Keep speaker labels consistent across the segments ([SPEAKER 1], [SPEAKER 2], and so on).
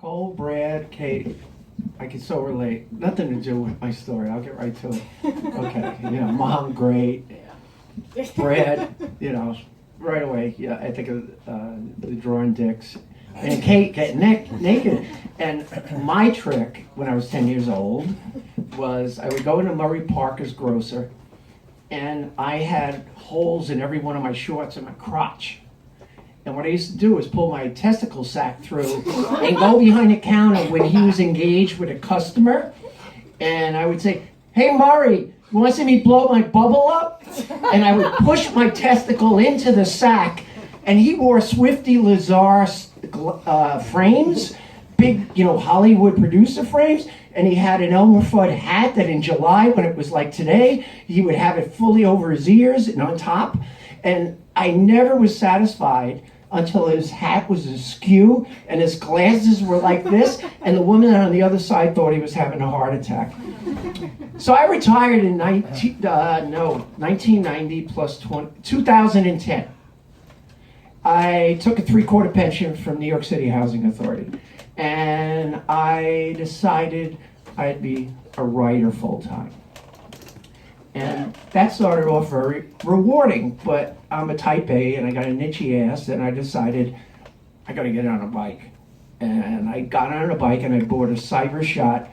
[SPEAKER 1] Cole, Brad, Kate, I can so relate. Nothing to do with my story. I'll get right to it. Okay, mom, great. Brad, right away. Yeah, I think of the drawing dicks. And Kate getting naked. And my trick when I was 10 years old was I would go into Murray Parker's grocer, and I had holes in every one of my shorts and my crotch. And what I used to do is pull my testicle sack through and go behind the counter when he was engaged with a customer. And I would say, "Hey, Murray, you want to see me blow my bubble up?" And I would push my testicle into the sack. And he wore Swifty Lazar frames, big, Hollywood producer frames. And he had an Elmer Fudd hat that in July, when it was like today, he would have it fully over his ears and on top. And I never was satisfied until his hat was askew and his glasses were like this, and the woman on the other side thought he was having a heart attack. So I retired in 1990 plus 2010. I took a 3/4 pension from New York City Housing Authority, and I decided I'd be a writer full-time. And that started off very rewarding, but I'm a type A and I got an itchy ass, and I decided I gotta get on a bike. And I got on a bike and I bought a Cybershot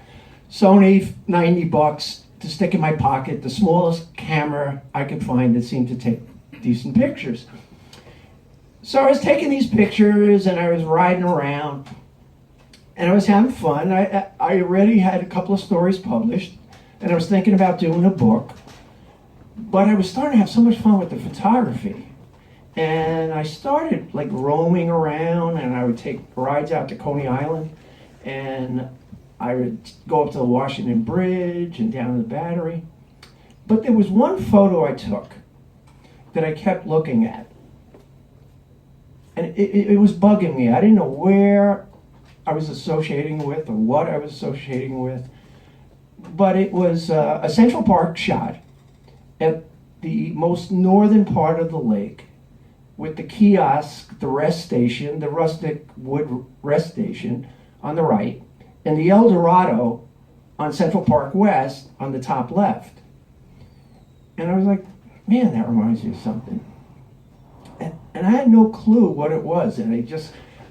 [SPEAKER 1] Sony $90 to stick in my pocket, the smallest camera I could find that seemed to take decent pictures. So I was taking these pictures and I was riding around and I was having fun. I already had a couple of stories published and I was thinking about doing a book. But I was starting to have so much fun with the photography. And I started roaming around, and I would take rides out to Coney Island, and I would go up to the Washington Bridge and down to the Battery. But there was one photo I took that I kept looking at. And it was bugging me. I didn't know where I was associating with or what I was associating with. But it was a Central Park shot at the most northern part of the lake, with the kiosk, the rest station, the rustic wood rest station on the right, and the El Dorado on Central Park West on the top left. And I was like, man, that reminds me of something. And I had no clue what it was. And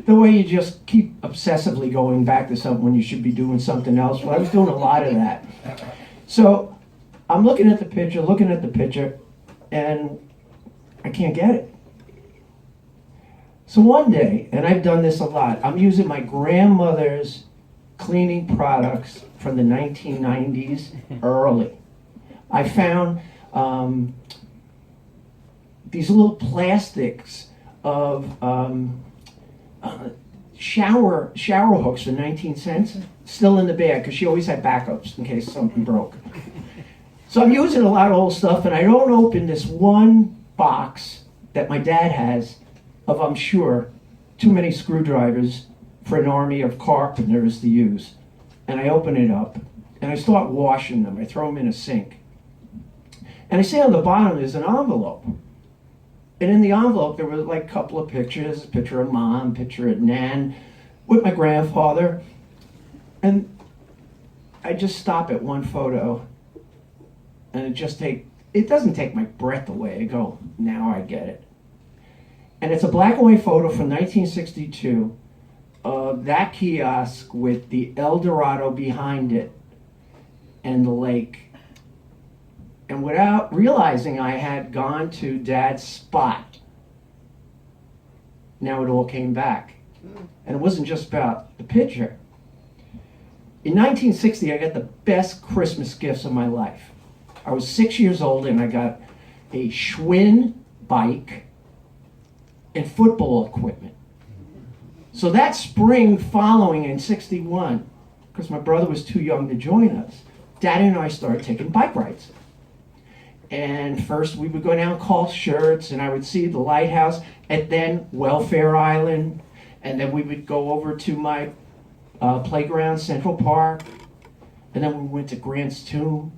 [SPEAKER 1] the way you just keep obsessively going back to something when you should be doing something else. Well, I was doing a lot of that. So I'm looking at the picture, and I can't get it. So one day, and I've done this a lot, I'm using my grandmother's cleaning products from the 1990s early. I found these little plastics of shower hooks for 19 cents, still in the bag, because she always had backups in case something broke. So I'm using a lot of old stuff, and I don't open this one box that my dad has of, I'm sure, too many screwdrivers for an army of carpenters to use. And I open it up, and I start washing them. I throw them in a sink. And I see on the bottom there's an envelope. And in the envelope there were a couple of pictures, a picture of Mom, a picture of Nan, with my grandfather. And I just stop at one photo, and it doesn't take my breath away. I go, now I get it. And it's a black and white photo from 1962 of that kiosk with the El Dorado behind it and the lake. And without realizing I had gone to Dad's spot, now it all came back. And it wasn't just about the picture. In 1960, I got the best Christmas gifts of my life. I was 6 years old and I got a Schwinn bike and football equipment. So that spring following in 61, because my brother was too young to join us, Dad and I started taking bike rides. And first we would go down Call Shirts, and I would see the lighthouse, and then Welfare Island, and then we would go over to my playground, Central Park, and then we went to Grant's Tomb.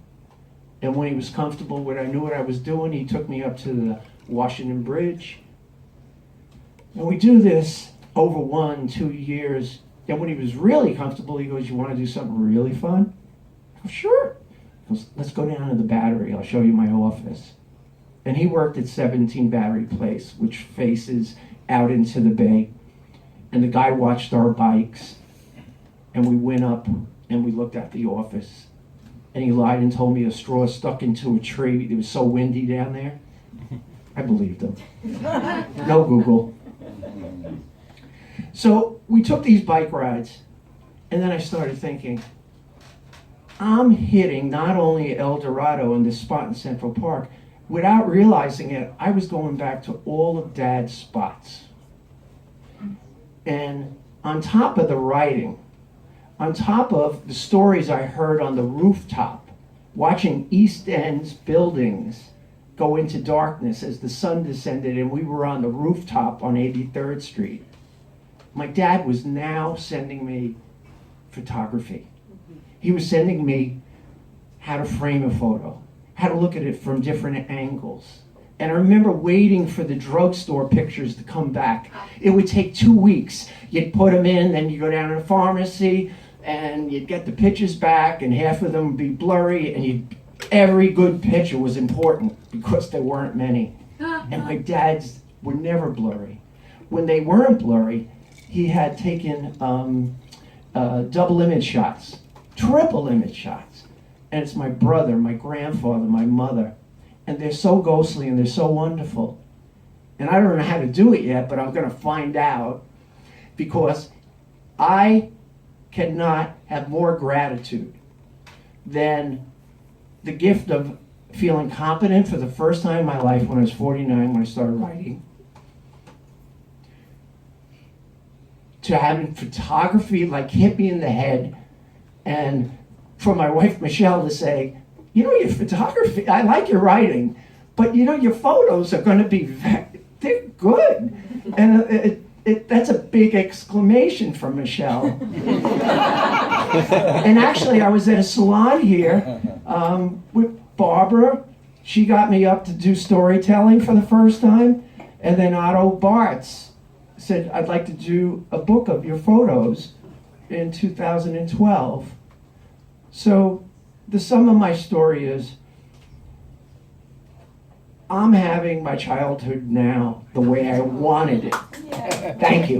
[SPEAKER 1] And when he was comfortable, when I knew what I was doing, he took me up to the Washington Bridge. And we do this over 1-2 years. And when he was really comfortable, he goes, "You want to do something really fun?" I go, "Sure." He goes, "Let's go down to the Battery. I'll show you my office." And he worked at 17 Battery Place, which faces out into the bay. And the guy watched our bikes. And we went up and we looked at the office. And he lied and told me a straw stuck into a tree. It was so windy down there. I believed him. No Google. So we took these bike rides. And then I started thinking, I'm hitting not only El Dorado and this spot in Central Park, without realizing it, I was going back to all of Dad's spots. And on top of the writing, on top of the stories I heard on the rooftop, watching East End's buildings go into darkness as the sun descended and we were on the rooftop on 83rd Street, my dad was now sending me photography. He was sending me how to frame a photo, how to look at it from different angles. And I remember waiting for the drugstore pictures to come back. It would take 2 weeks. You'd put them in, then you go down to the pharmacy, and you'd get the pictures back, and half of them would be blurry, and every good picture was important because there weren't many. And my dad's were never blurry. When they weren't blurry, he had taken double image shots, triple image shots. And it's my brother, my grandfather, my mother. And they're so ghostly and they're so wonderful. And I don't know how to do it yet, but I'm going to find out, because I cannot have more gratitude than the gift of feeling competent for the first time in my life when I was 49, when I started writing, to having photography like hit me in the head, and for my wife Michelle to say, "You know, your photography, I like your writing, but you know, your photos are going to be, they're good." And that's a big exclamation from Michelle. And actually, I was at a salon here with Barbara. She got me up to do storytelling for the first time. And then Otto Bartz said, "I'd like to do a book of your photos in 2012. So the sum of my story is, I'm having my childhood now the way I wanted it. Thank you.